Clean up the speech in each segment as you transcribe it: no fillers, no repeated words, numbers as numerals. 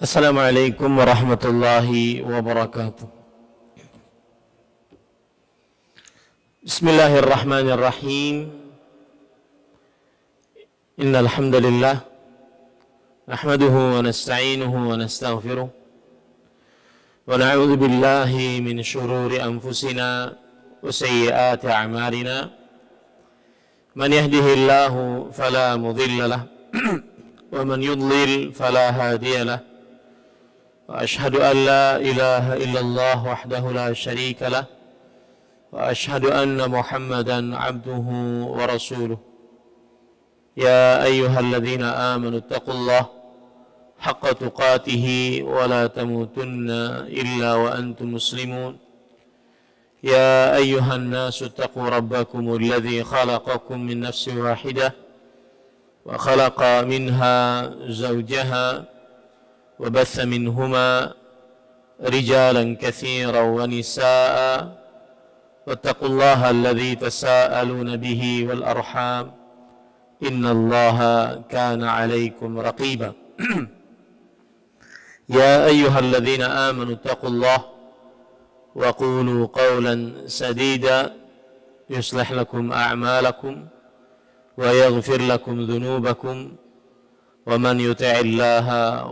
Assalamualaikum warahmatullahi wabarakatuh. Bismillahirrahmanirrahim. Innal hamdalillah nahmaduhu wa nasta'inuhu wa nastaghfiruh wa na'udzu billahi min shururi anfusina wa sayyiati a'malina. Man yahdihillahu fala mudilla lahu wa man yudlil fala hadiya lahu. وأشهد أن لا إله إلا الله وحده لا شريك له وأشهد أن محمدا عبده ورسوله. يا أيها الذين آمنوا اتقوا الله حق تقاته ولا تموتن إلا وأنتم مسلمون. يا أيها الناس اتقوا ربكم الذي خلقكم من نفس واحدة وخلق منها زوجها وبث منهما رجالا كثيرا ونساء واتقوا الله الذي تساءلون به والأرحام إن الله كان عليكم رقيبا. يا أيها الذين آمنوا اتقوا الله وقولوا قولا سديدا يصلح لكم أعمالكم ويغفر لكم ذنوبكم ومن يطع الله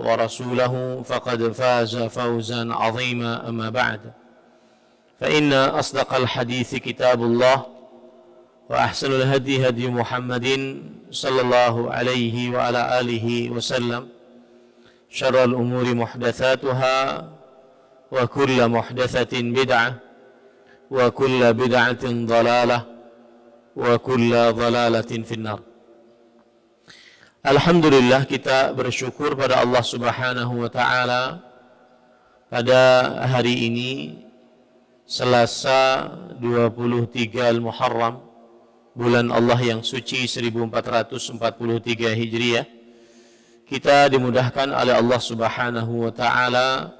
ورسوله فقد فاز فوزا عظيما. أما بعد فإن أصدق الحديث كتاب الله وأحسن الهدي هدي محمد صلى الله عليه وعلى آله وسلم. شر الأمور محدثاتها وكل محدثة بدعة وكل بدعة ضلالة وكل ضلالة في النار. Alhamdulillah, kita bersyukur pada Allah Subhanahu wa Ta'ala pada hari ini Selasa 23 Al-Muharram, bulan Allah yang suci 1443 Hijriah. Kita dimudahkan oleh Allah Subhanahu wa Ta'ala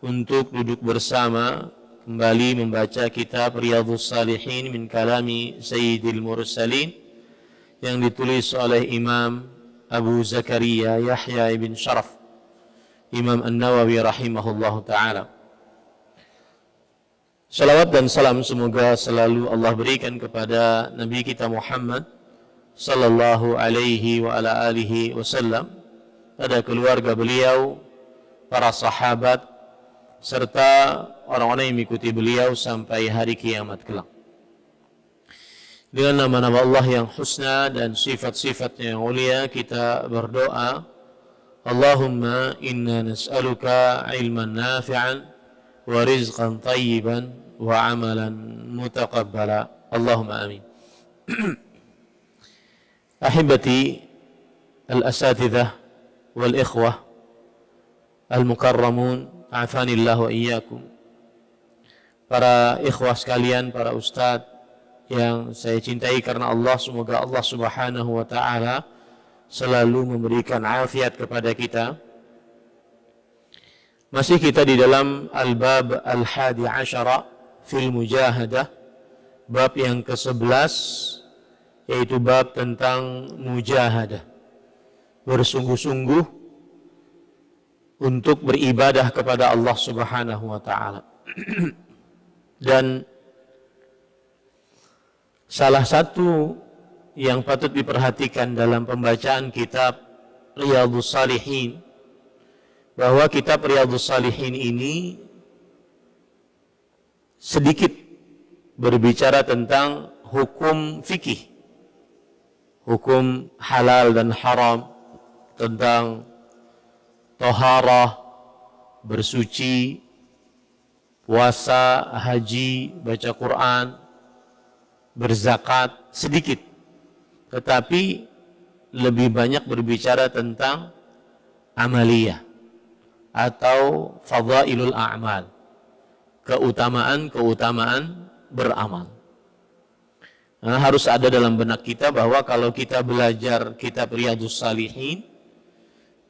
untuk duduk bersama kembali membaca kitab Riyadhus Shalihin min kalami Sayyidil Mursalin yang ditulis oleh Imam Abu Zakaria Yahya ibn Sharaf Imam An-Nawawi rahimahullahu ta'ala. Salawat dan salam semoga selalu Allah berikan kepada Nabi kita Muhammad sallallahu alaihi wa ala alihi wasallam, pada keluarga beliau, para sahabat, serta orang-orang yang mengikuti beliau sampai hari kiamat kelak. Dengan nama-nama Allah yang husna dan sifat-sifatnya yang mulia, kita berdoa, Allahumma inna nas'aluka ilman nafi'an wa rizqan tayyiban wa amalan mutaqabbala. Allahumma amin. Ahibati al-asatidzah wal ikhwah al-mukarramun, afanillah wa iyyakum. Para ikhwah sekalian, para ustadz yang saya cintai karena Allah, semoga Allah Subhanahu wa Ta'ala selalu memberikan afiat kepada kita. Masih kita di dalam Al-Bab Al-Hadi Asyara fil Mujahadah, bab yang ke-11, yaitu bab tentang mujahadah, bersungguh-sungguh untuk beribadah kepada Allah Subhanahu wa Ta'ala. Dan salah satu yang patut diperhatikan dalam pembacaan kitab Riyadhus Shalihin, bahwa kitab Riyadhus Shalihin ini sedikit berbicara tentang hukum fikih, hukum halal dan haram, tentang toharah, bersuci, puasa, haji, baca Quran, berzakat, sedikit. Tetapi lebih banyak berbicara tentang amaliyah atau fadhailul a'mal, keutamaan-keutamaan beramal. Nah, harus ada dalam benak kita bahwa kalau kita belajar kitab Riyadhus Shalihin,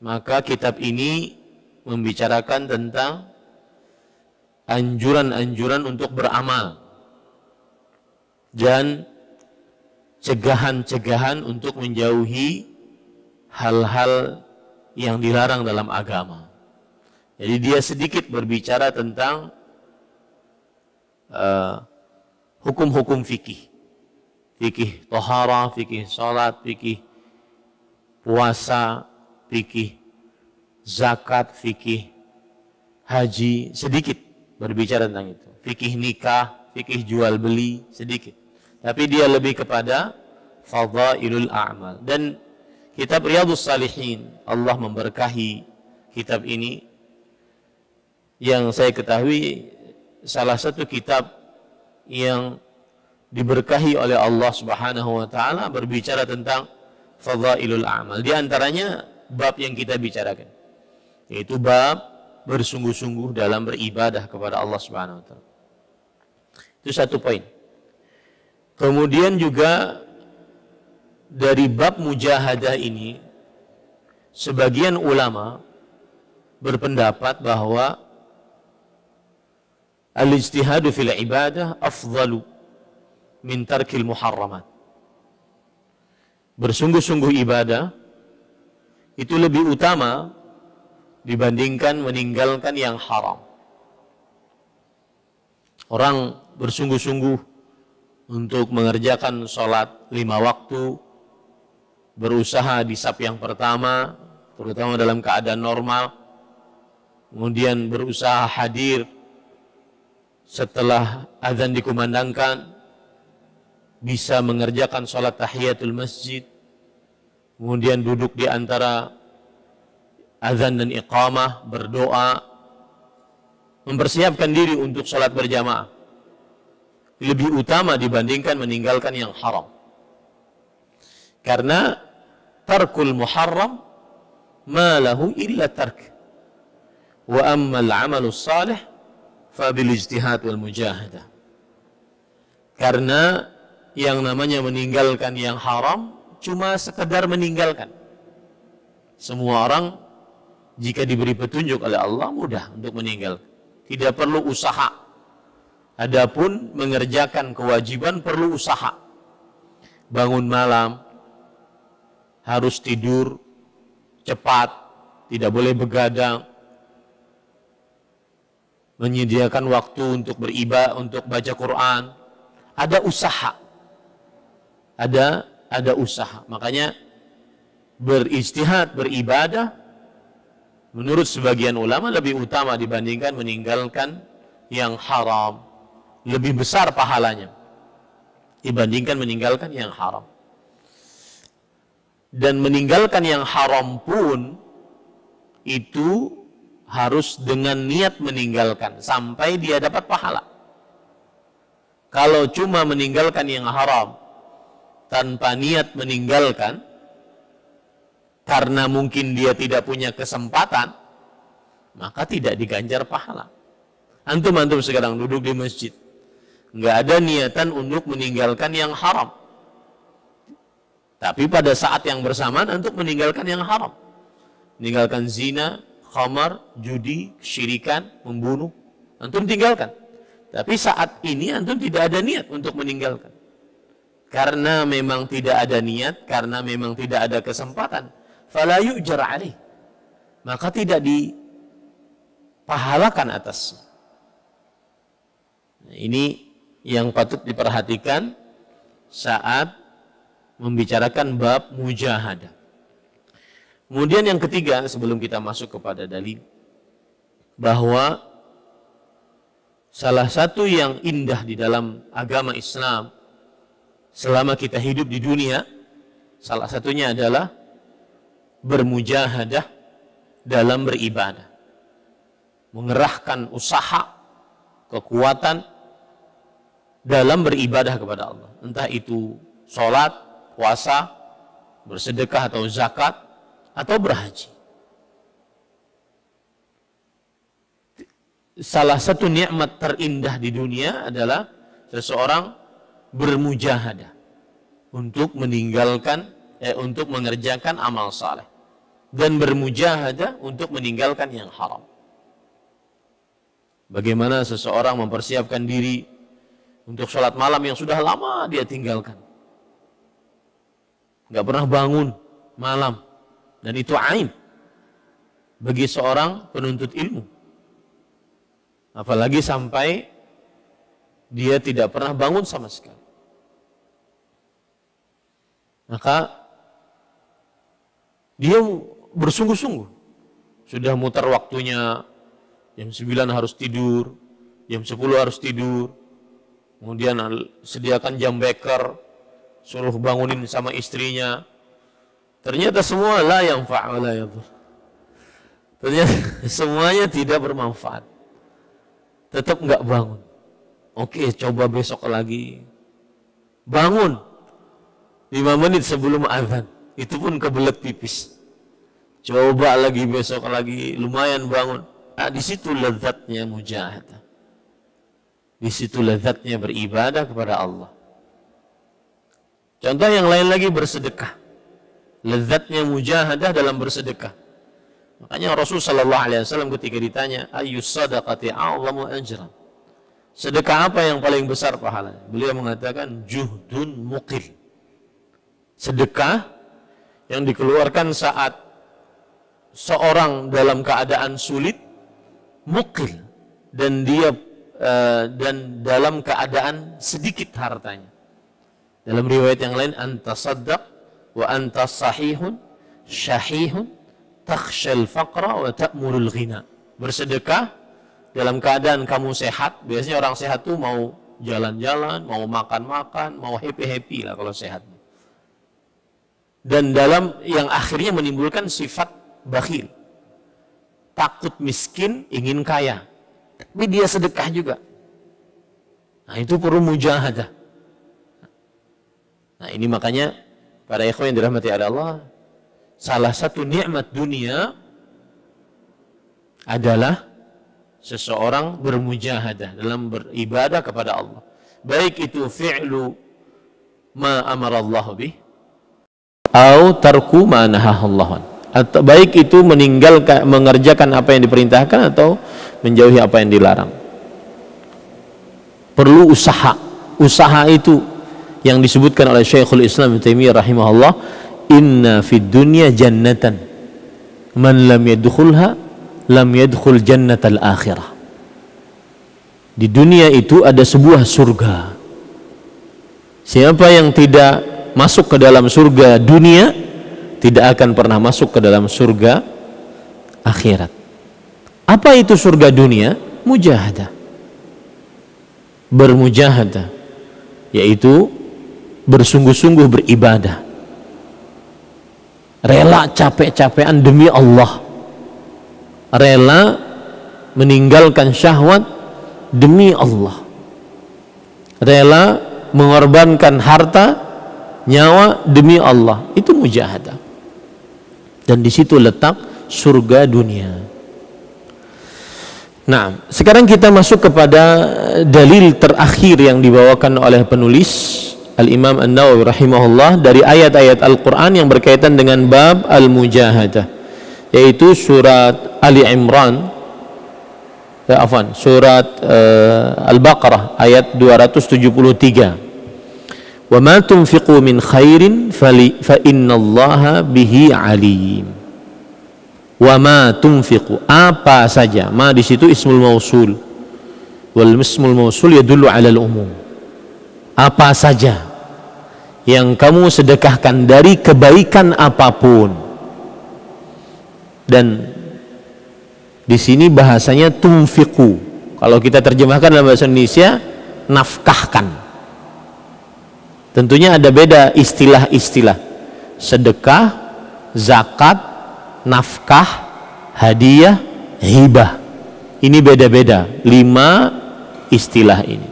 maka kitab ini membicarakan tentang anjuran-anjuran untuk beramal dan cegahan-cegahan untuk menjauhi hal-hal yang dilarang dalam agama. Jadi dia sedikit berbicara tentang hukum-hukum fikih. Fikih tohara, fikih salat, fikih puasa, fikih zakat, fikih haji, sedikit berbicara tentang itu. Fikih nikah, fikih jual beli, sedikit. Tapi dia lebih kepada fadhailul a'mal. Dan kitab Riyadhus Shalihin, Allah memberkahi kitab ini, yang saya ketahui salah satu kitab yang diberkahi oleh Allah Subhanahu wa taala, berbicara tentang fadhailul a'mal. Di antaranya bab yang kita bicarakan, yaitu bab bersungguh-sungguh dalam beribadah kepada Allah Subhanahu wa taala. Itu satu poin. Kemudian juga dari bab mujahadah ini, sebagian ulama berpendapat bahwa al-ijtihadu fil ibadah afdalu min tarkil muharramat. Bersungguh-sungguh ibadah itu lebih utama dibandingkan meninggalkan yang haram. Orang bersungguh-sungguh untuk mengerjakan sholat 5 waktu, berusaha di saf yang pertama, terutama dalam keadaan normal, kemudian berusaha hadir setelah azan dikumandangkan, bisa mengerjakan sholat tahiyatul masjid, kemudian duduk di antara azan dan iqamah, berdoa, mempersiapkan diri untuk sholat berjamaah, lebih utama dibandingkan meninggalkan yang haram. Karena tarkul muharram ma lahu illa tark, wa ammal amalu salih fa bil ijtihad wal mujahadah. Karena yang namanya meninggalkan yang haram cuma sekedar meninggalkan. Semua orang jika diberi petunjuk oleh Allah mudah untuk meninggalkan, tidak perlu usaha. Adapun mengerjakan kewajiban perlu usaha. Bangun malam, harus tidur cepat, tidak boleh begadang, menyediakan waktu untuk beribadah, untuk baca Quran. Ada usaha. Ada usaha. Makanya berijtihad, beribadah menurut sebagian ulama lebih utama dibandingkan meninggalkan yang haram. Lebih besar pahalanya dibandingkan meninggalkan yang haram. Dan meninggalkan yang haram pun itu harus dengan niat meninggalkan sampai dia dapat pahala. Kalau cuma meninggalkan yang haram tanpa niat meninggalkan karena mungkin dia tidak punya kesempatan, maka tidak diganjar pahala. Antum sekarang duduk di masjid, nggak ada niatan untuk meninggalkan yang haram, tapi pada saat yang bersamaan untuk meninggalkan yang haram, meninggalkan zina, khamar, judi, syirikan, membunuh, antum tinggalkan. Tapi saat ini antum tidak ada niat untuk meninggalkan, karena memang tidak ada niat, karena memang tidak ada kesempatan, fala yu'jar alaih, maka tidak dipahalakan atasnya. Nah, ini yang patut diperhatikan saat membicarakan bab mujahadah. Kemudian yang ketiga, sebelum kita masuk kepada dalil, bahwa salah satu yang indah di dalam agama Islam selama kita hidup di dunia, salah satunya adalah bermujahadah dalam beribadah. Mengerahkan usaha, kekuatan dalam beribadah kepada Allah. Entah itu sholat, puasa, bersedekah atau zakat, atau berhaji. Salah satu nikmat terindah di dunia adalah seseorang bermujahadah untuk untuk mengerjakan amal saleh dan bermujahadah untuk meninggalkan yang haram. Bagaimana seseorang mempersiapkan diri untuk sholat malam yang sudah lama dia tinggalkan, nggak pernah bangun malam, dan itu aib bagi seorang penuntut ilmu. Apalagi sampai dia tidak pernah bangun sama sekali. Maka dia bersungguh-sungguh. Sudah mutar waktunya, jam 9 harus tidur, jam 10 harus tidur. Kemudian sediakan jam beker, suruh bangunin sama istrinya. Ternyata semua la yang fa'ala ya. Ternyata semuanya tidak bermanfaat. Tetap nggak bangun. Oke, coba besok lagi. Bangun 5 menit sebelum azan. Itu pun kebelet pipis. Coba lagi besok lagi, lumayan bangun. Nah, di situ lezatnya mujahadah. Di situ lezatnya beribadah kepada Allah. Contoh yang lain lagi, bersedekah. Lezatnya mujahadah dalam bersedekah. Makanya Rasulullah SAW ketika ditanya, ayyus sadaqati a'zamu ajran, sedekah apa yang paling besar pahalanya? Beliau mengatakan, juhdun muqil. Sedekah yang dikeluarkan saat seorang dalam keadaan sulit, muqil, dan dia dan dalam keadaan sedikit hartanya. Dalam riwayat yang lain, anta saddaq wa anta sahihun syahihun takhshal faqra wa ta'murul ghina. Bersedekah dalam keadaan kamu sehat. Biasanya orang sehat tuh mau jalan-jalan, mau makan-makan, mau happy-happy lah kalau sehat. Dan dalam yang akhirnya menimbulkan sifat bakhil. Takut miskin, ingin kaya. Tapi dia sedekah juga. Nah, itu perlu mujahadah. Nah, ini makanya para ikhwan yang dirahmati oleh Allah, salah satu nikmat dunia adalah seseorang bermujahadah dalam beribadah kepada Allah. Baik itu fi'lu ma amara Allah bih atau tarku ma nahahallahu an. Atau baik itu meninggalkan, mengerjakan apa yang diperintahkan atau menjauhi apa yang dilarang. Perlu usaha. Usaha itu yang disebutkan oleh Syekhul Islam Ibnu Taimiyah rahimahullah, inna fid dunya jannatan man lam yadkhulha lam yadkhul jannatal akhirah. Di dunia itu ada sebuah surga. Siapa yang tidak masuk ke dalam surga dunia, tidak akan pernah masuk ke dalam surga akhirat. Apa itu surga dunia? Mujahadah. Bermujahadah, yaitu bersungguh-sungguh beribadah. Rela capek-capekan demi Allah. Rela meninggalkan syahwat demi Allah. Rela mengorbankan harta, nyawa demi Allah. Itu mujahadah. Dan di situ letak surga dunia. Nah, sekarang kita masuk kepada dalil terakhir yang dibawakan oleh penulis Al-Imam An-Nawawi rahimahullah dari ayat-ayat Al-Quran yang berkaitan dengan bab Al-Mujahadah, yaitu surat Ali Imran, surat Al-Baqarah ayat 273. Wa ma tunfiqu min khairin fa innallaha bihi alim. Wa ma tunfiqu, apa saja. Ma di situ ismul mausul. Wal ismul mausul yadullu 'ala al-umum. Apa saja yang kamu sedekahkan dari kebaikan apapun. Dan di sini bahasanya tunfiqu. Kalau kita terjemahkan dalam bahasa Indonesia, nafkahkan. Tentunya ada beda istilah-istilah. Sedekah, zakat, nafkah, hadiah, hibah. Ini beda-beda 5 istilah ini.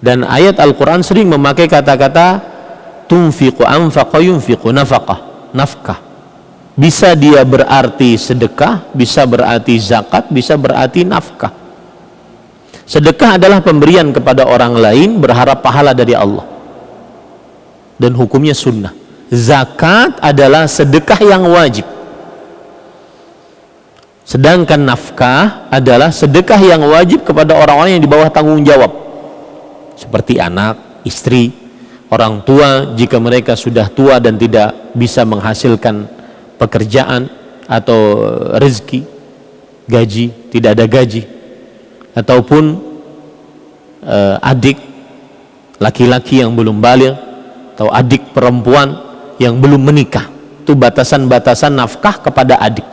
Dan ayat Al-Quran sering memakai kata-kata tunfiqu, anfaqa yunfiqu, nafkah, nafkah. Bisa dia berarti sedekah, bisa berarti zakat, bisa berarti nafkah. Sedekah adalah pemberian kepada orang lain berharap pahala dari Allah, dan hukumnya sunnah. Zakat adalah sedekah yang wajib. Sedangkan nafkah adalah sedekah yang wajib kepada orang-orang yang di bawah tanggung jawab, seperti anak, istri, orang tua jika mereka sudah tua dan tidak bisa menghasilkan pekerjaan atau rezeki, gaji, tidak ada gaji. ataupun adik laki-laki yang belum baligh atau adik perempuan yang belum menikah. Itu batasan-batasan nafkah kepada adik.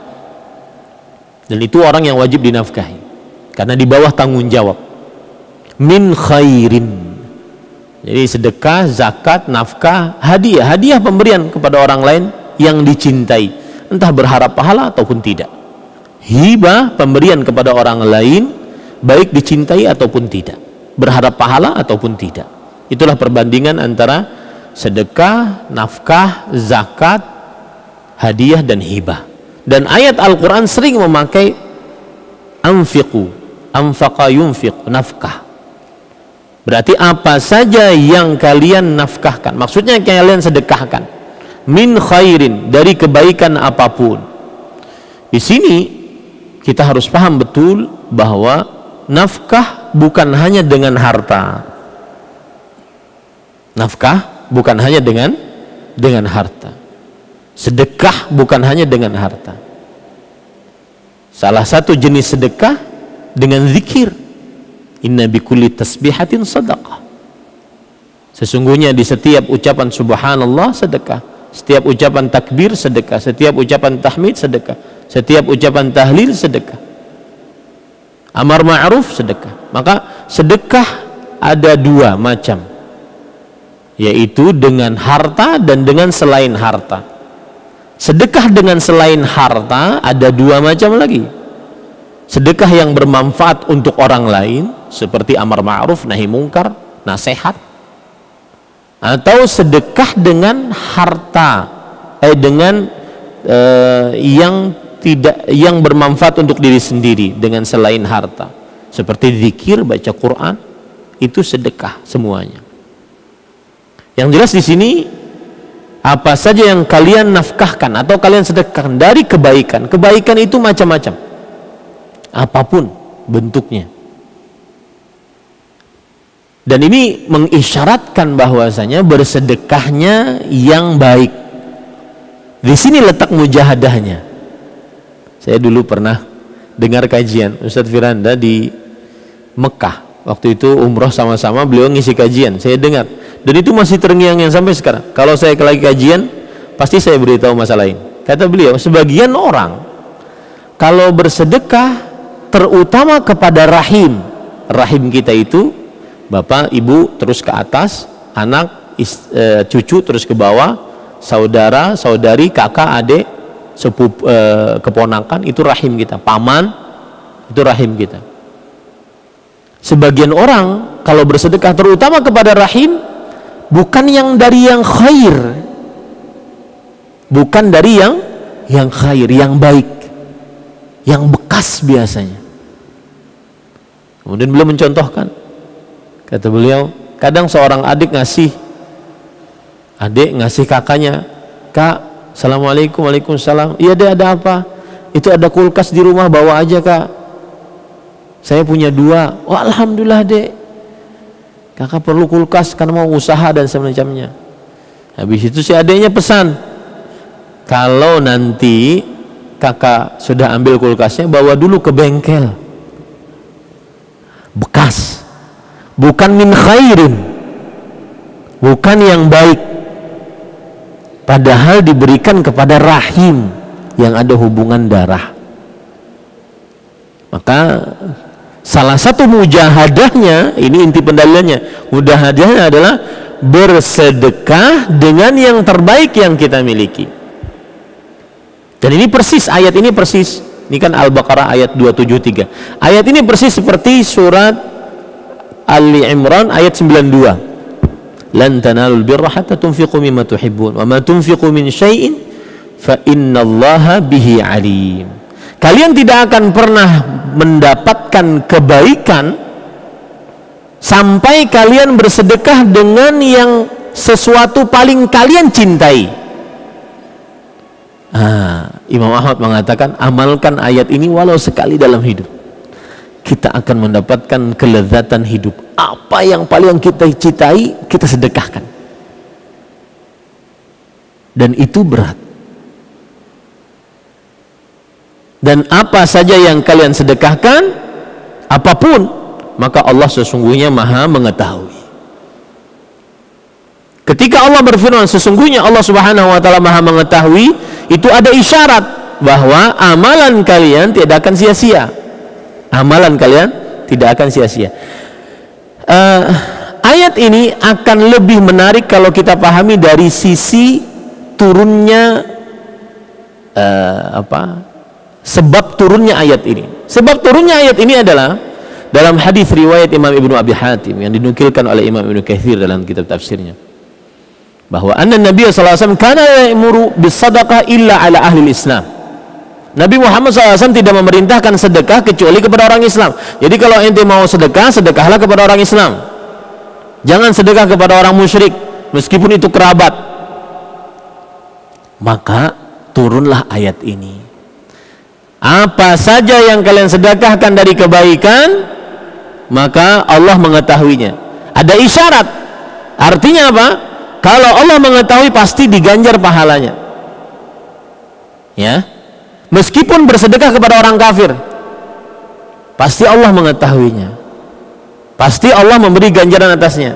Dan itu orang yang wajib dinafkahi karena di bawah tanggung jawab. Min khairin. Jadi sedekah, zakat, nafkah, hadiah pemberian kepada orang lain yang dicintai, entah berharap pahala ataupun tidak. Hibah, pemberian kepada orang lain, baik dicintai ataupun tidak, berharap pahala ataupun tidak. Itulah perbandingan antara sedekah, nafkah, zakat, hadiah dan hibah. Dan ayat Al-Quran sering memakai anfiqu, anfaqa yunfiq, nafkah. Berarti apa saja yang kalian nafkahkan, maksudnya kalian sedekahkan, min khairin, dari kebaikan apapun. Di sini kita harus paham betul bahwa nafkah bukan hanya dengan harta. Nafkah bukan hanya dengan harta. Sedekah bukan hanya dengan harta. Salah satu jenis sedekah dengan zikir. Inna bikulli tasbihatin sadaqah. Sesungguhnya di setiap ucapan subhanallah sedekah, setiap ucapan takbir sedekah, setiap ucapan tahmid sedekah, setiap ucapan tahlil sedekah, amar ma'ruf sedekah. Maka sedekah ada dua macam, yaitu dengan harta dan dengan selain harta. Sedekah dengan selain harta ada dua macam lagi. Sedekah yang bermanfaat untuk orang lain seperti amar ma'ruf, nahi mungkar, nasihat, atau sedekah dengan harta yang bermanfaat untuk diri sendiri dengan selain harta seperti zikir, baca Quran, itu sedekah semuanya. Yang jelas di sini apa saja yang kalian nafkahkan atau kalian sedekahkan dari kebaikan. Kebaikan itu macam-macam, apapun bentuknya. Dan ini mengisyaratkan bahwasanya bersedekahnya yang baik. Di sini letak mujahadahnya. Saya dulu pernah dengar kajian Ustadz Firanda di Mekah. Waktu itu umroh sama-sama, beliau ngisi kajian. Saya dengar, dan itu masih terngiang-ngiang sampai sekarang. Kalau saya lagi kajian, pasti saya beritahu masalah ini. Kata beliau, sebagian orang kalau bersedekah terutama kepada rahim kita itu bapak, ibu, terus ke atas, anak, cucu, terus ke bawah, saudara, saudari, kakak, adik, sepupu, keponakan, itu rahim kita. Paman, itu rahim kita. Sebagian orang kalau bersedekah terutama kepada rahim, bukan yang dari yang khair, bukan dari yang khair, yang baik, yang bekas biasanya. Kemudian beliau mencontohkan, kata beliau, kadang seorang adik ngasih kakaknya, "Kak, assalamualaikum." "Waalaikumsalam." "Iya deh, ada apa?" "Itu ada kulkas di rumah, bawa aja Kak. Saya punya 2. "Oh alhamdulillah dek, kakak perlu kulkas karena mau usaha dan semacamnya." Habis itu si adiknya pesan, "Kalau nanti kakak sudah ambil kulkasnya, bawa dulu ke bengkel." Bekas, bukan min khairin, bukan yang baik, padahal diberikan kepada rahim yang ada hubungan darah. Maka salah satu mujahadahnya, ini inti pendalilannya, mujahadahnya adalah bersedekah dengan yang terbaik yang kita miliki. Dan ini persis, ayat ini persis, ini kan Al-Baqarah ayat 273. Ayat ini persis seperti surat Ali Imran ayat 92. Lan tanalul birra hatta tunfiqu mimma tuhibbun wa ma tunfiqu min syai'in fa innallaha bihi alim. Kalian tidak akan pernah mendapatkan kebaikan sampai kalian bersedekah dengan yang sesuatu paling kalian cintai. Imam Ahmad mengatakan, amalkan ayat ini walau sekali dalam hidup, kita akan mendapatkan kelezatan hidup. Apa yang paling kita cintai, kita sedekahkan, dan itu berat. Dan apa saja yang kalian sedekahkan, apapun, maka Allah sesungguhnya maha mengetahui. Ketika Allah berfirman sesungguhnya Allah subhanahu wa ta'ala maha mengetahui, itu ada isyarat bahwa amalan kalian tidak akan sia-sia. Amalan kalian tidak akan sia-sia. Ayat ini akan lebih menarik kalau kita pahami dari sisi turunnya sebab turunnya ayat ini. Sebab turunnya ayat ini adalah dalam hadis riwayat Imam Ibnu Abi Hatim yang dinukilkan oleh Imam Ibnu Katsir dalam kitab tafsirnya, bahwa anna Nabi sallallahu alaihi wasallam kana ya'muru bis-shadaqah illa ala ahli Islam. Nabi Muhammad SAW tidak memerintahkan sedekah kecuali kepada orang Islam. Jadi kalau ente mau sedekah, sedekahlah kepada orang Islam. Jangan sedekah kepada orang musyrik, meskipun itu kerabat. Maka turunlah ayat ini. Apa saja yang kalian sedekahkan dari kebaikan, maka Allah mengetahuinya. Ada isyarat. Artinya apa? Kalau Allah mengetahui, pasti diganjar pahalanya. Ya. Meskipun bersedekah kepada orang kafir, pasti Allah mengetahuinya. Pasti Allah memberi ganjaran atasnya.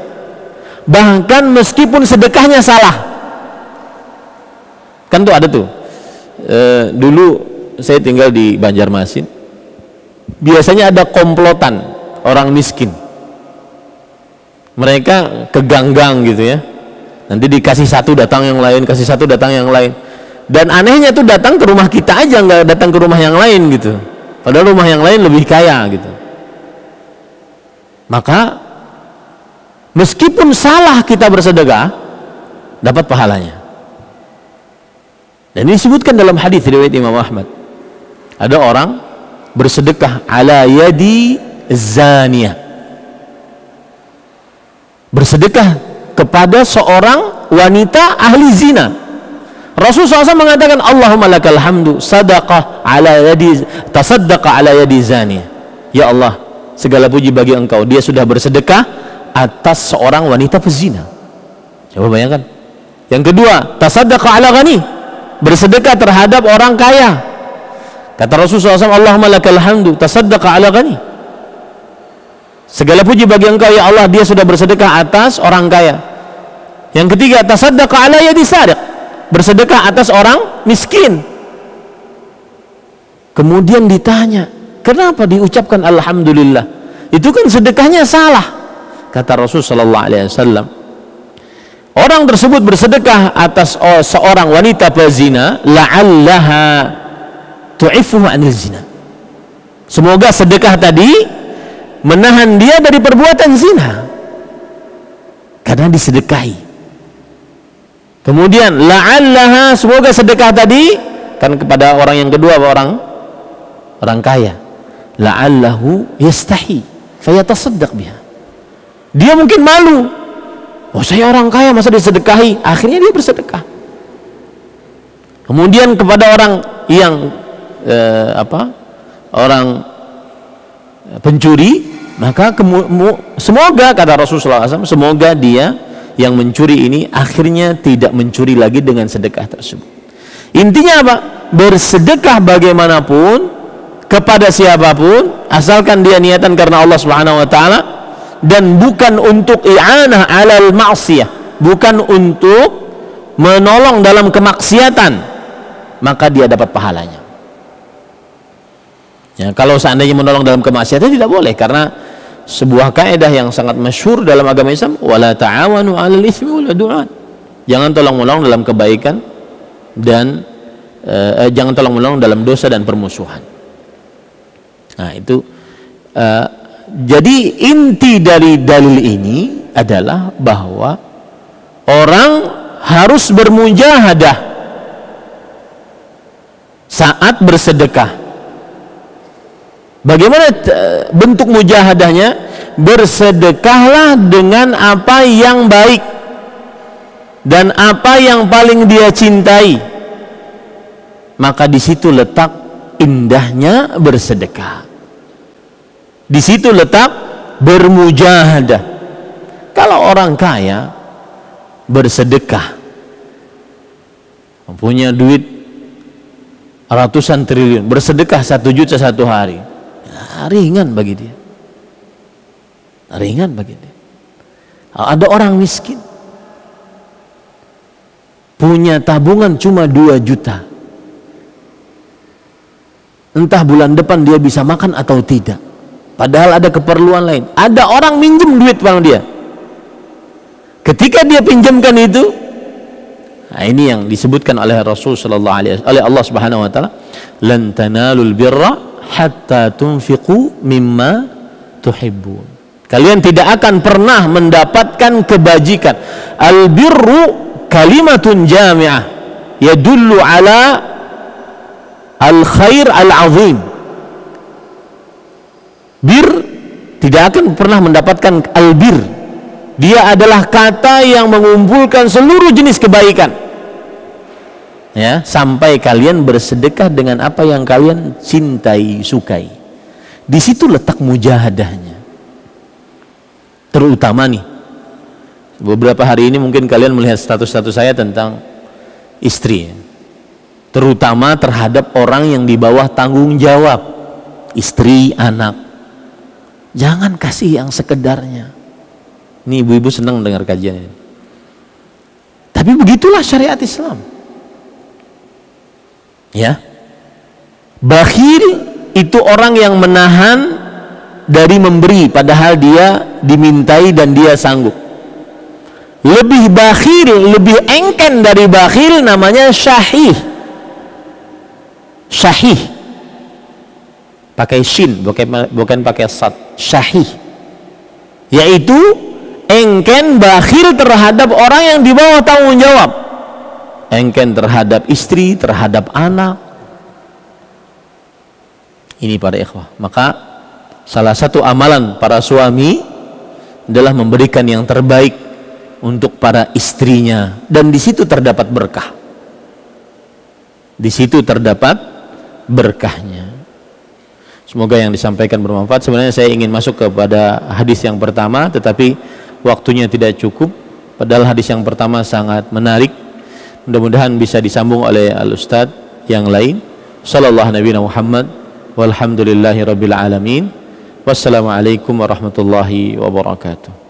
Bahkan meskipun sedekahnya salah. Kan tuh ada tuh. Dulu saya tinggal di Banjarmasin. Biasanya ada komplotan orang miskin. Mereka keganggang gitu ya. Nanti dikasih satu datang yang lain, kasih satu datang yang lain. Dan anehnya tuh datang ke rumah kita aja, nggak datang ke rumah yang lain gitu. Padahal rumah yang lain lebih kaya gitu. Maka meskipun salah kita bersedekah, dapat pahalanya. Dan ini disebutkan dalam hadis riwayat Imam Ahmad. Ada orang bersedekah ala yadi zaniyah. Bersedekah kepada seorang wanita ahli zina. Rasulullah SAW mengatakan, Allahumma lakal hamdu sadaqah ala yadi, tasaddaqa ala yadi zaniyah. Ya Allah, segala puji bagi engkau, dia sudah bersedekah atas seorang wanita pezina. Coba bayangkan. Yang kedua, tasaddaqa ala ghani, bersedekah terhadap orang kaya. Kata Rasulullah SAW, Allahumma lakal hamdu tasaddaqa ala ghani. Segala puji bagi engkau ya Allah, dia sudah bersedekah atas orang kaya. Yang ketiga, tasaddaqa ala yadi sariq, bersedekah atas orang miskin. Kemudian ditanya, kenapa diucapkan alhamdulillah? Itu kan sedekahnya salah. Kata Rasul sallallahu alaihi wasallam, orang tersebut bersedekah atas seorang wanita pezina, la'allaha tu'ifuhu 'anil zina. Semoga sedekah tadi menahan dia dari perbuatan zina karena disedekahi. Kemudian la'allaha, semoga sedekah tadi kan kepada orang yang kedua, orang kaya, la'allahu yastahi fayatasaddaq biha. Dia mungkin malu, oh saya orang kaya masa disedekahi, akhirnya dia bersedekah. Kemudian kepada orang yang orang pencuri, maka semoga, kata Rasulullah SAW, semoga dia yang mencuri ini akhirnya tidak mencuri lagi dengan sedekah tersebut. Intinya apa? Bersedekah bagaimanapun kepada siapapun, asalkan dia niatan karena Allah Subhanahu wa taala dan bukan untuk i'anah 'alal ma'siyah, bukan untuk menolong dalam kemaksiatan, maka dia dapat pahalanya. Ya, kalau seandainya menolong dalam kemaksiatan tidak boleh, karena sebuah kaidah yang sangat masyhur dalam agama Islam, wala ta'awanu 'alal itsmi wal 'udwan. Jangan tolong-menolong dalam kebaikan dan jangan tolong-menolong dalam dosa dan permusuhan. Nah, itu jadi inti dari dalil ini adalah bahwa orang harus bermujahadah saat bersedekah. Bagaimana bentuk mujahadahnya? Bersedekahlah dengan apa yang baik dan apa yang paling dia cintai. Maka di situ letak indahnya bersedekah. Di situ letak bermujahadah. Kalau orang kaya bersedekah, punya duit ratusan triliun, bersedekah 1 juta satu hari, ringan bagi dia. ringan bagi dia. Ada orang miskin punya tabungan cuma 2 juta, entah bulan depan dia bisa makan atau tidak, padahal ada keperluan lain. Ada orang minjem duit sama dia, ketika dia pinjamkan itu, nah ini yang disebutkan oleh Rasul sallallahu alaihi wasallam, oleh Allah Subhanahu wa taala, lan tanalul birra hatta tunfiqu mimma tuhibbun. Kalian tidak akan pernah mendapatkan kebajikan. Al-birru kalimatun jami'ah yadullu ala al-khair al-azim. Bir tidak akan pernah mendapatkan al-bir. Dia adalah kata yang mengumpulkan seluruh jenis kebaikan. Ya, sampai kalian bersedekah dengan apa yang kalian cintai, sukai. Di situ letak mujahadahnya. Terutama nih, beberapa hari ini mungkin kalian melihat status-status saya tentang istri, ya. Terutama terhadap orang yang di bawah tanggung jawab, istri, anak. Jangan kasih yang sekedarnya. Ini ibu-ibu senang dengar kajian ini. Tapi begitulah syariat Islam. Ya, bakhil itu orang yang menahan dari memberi padahal dia dimintai dan dia sanggup. Lebih bakhil, lebih engken dari bakhil namanya syahih. Syahih pakai shin, bukan pakai sad. Syahih yaitu engken, bakhil terhadap orang yang di bawah tanggung jawab, engken terhadap istri, terhadap anak. Ini para ikhwah. Maka salah satu amalan para suami adalah memberikan yang terbaik untuk para istrinya, dan di situ terdapat berkah. Di situ terdapat berkahnya. Semoga yang disampaikan bermanfaat. Sebenarnya saya ingin masuk kepada hadis yang pertama, tetapi waktunya tidak cukup. Padahal hadis yang pertama sangat menarik. Mudah-mudahan bisa disambung oleh al-ustadz yang lain. Sallallahu nabiyana Muhammad walhamdulillahi rabbil alamin. Wassalamualaikum warahmatullahi wabarakatuh.